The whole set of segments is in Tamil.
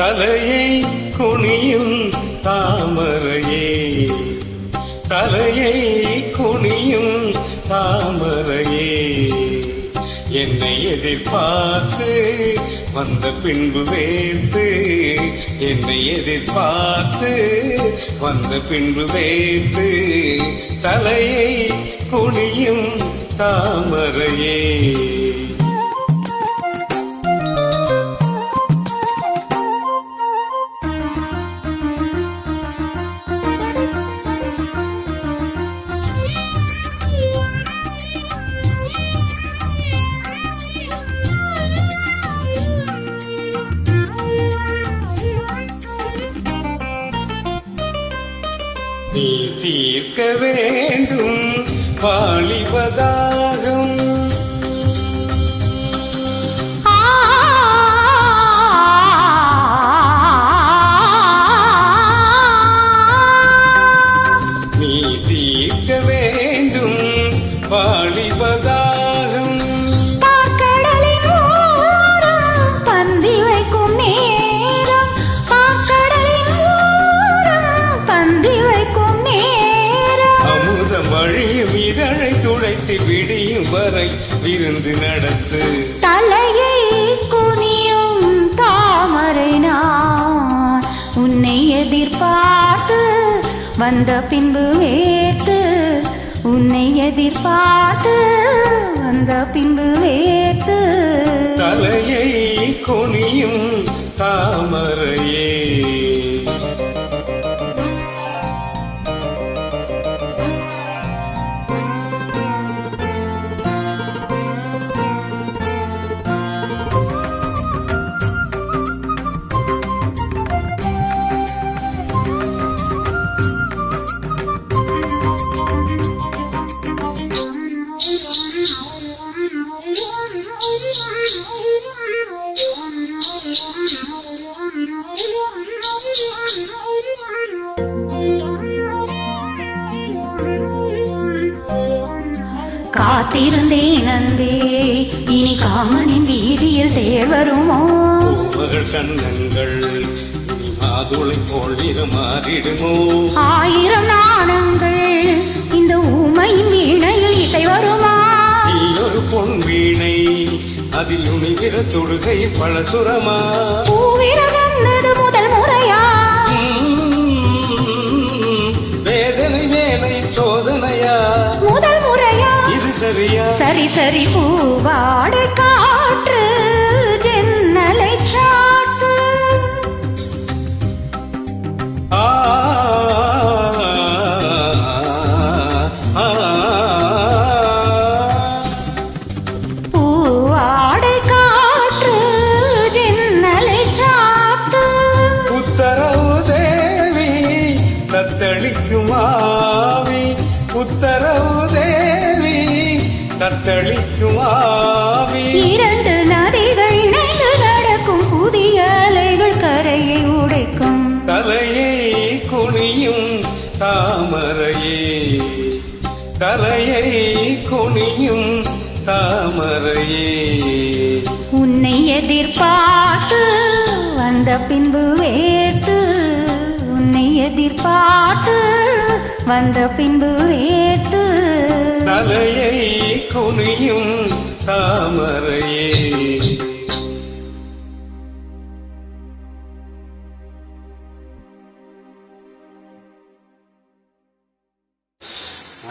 தலையை குனியும் தாமரையே, தலையை குனியும் தாமரையே, என்னை எதிர்பார்த்து வந்த பின்பு வேர்த்து, என்னை எதிர்பார்த்து வந்த பின்பு வேர்த்து, தலையை குனியும் தாமரையே. நீ தீர்க்க வேண்டும் வாலிபதாகம், நீ தீர்க்க வேண்டும் வாலிபதாகம், பந்தி வைக்கும் நேரம், பந்தி வைக்கும் நேரம், அமுதம் வழியும் இதழை துடைத்து விடியும் வரை விருந்து நடத்து, தலையை குனியும் தாமரை நான் உன்னை எதிர்பார்த்து வந்த பின்பு வேர்த்து, உன்னை எதிர்பார்த்து வந்த பின்பு வேர்த்து, தலையை குனியும் தாமரையே. காத்திருந்தேன் அன்பே, இனி காமனின் வீதியில் தேர் வருமோ? பூமகள் கண்ணங்கள் இனி மாதுளை போல் மாறிடுமோ? ஆயிரம் நாணங்கள் இந்த ஊமையின் வீணையில் இசை வருமா? நீ ஒரு பொன் வீணை, அதில் உணிகிற தொடுகை பழசுரமா? பூவிரல் வந்தது முதல் முறையா? வேதனை வேலை சோதனையா? முதல் முறையா? இது சரியா? சரி சரி. பூவாடை காற்று ஜன்னலை சாத்து, பூவாடை காற்று ஜன்னலை சாத்து, உத்தரவு தேவி தத்தளிக்கும் ஆவி, உத்தரவு தேவி தத்தளிக்கும் ஆவி, இரண்டு நதிகள் இணைந்து நடக்கும் புதிய அலைகள் கரையை உடைக்கும், தலையை குனியும் தாமரையே, தலையை குனியும் தாமரையே, உன்னை எதிர்பார்த்து வந்த பின்பு வேர்த்து, உன்னை எதிர்பார்த்து வந்த பின்பு வேர்த்து, தலையை குனியும் தாமரையே.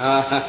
ஆஹா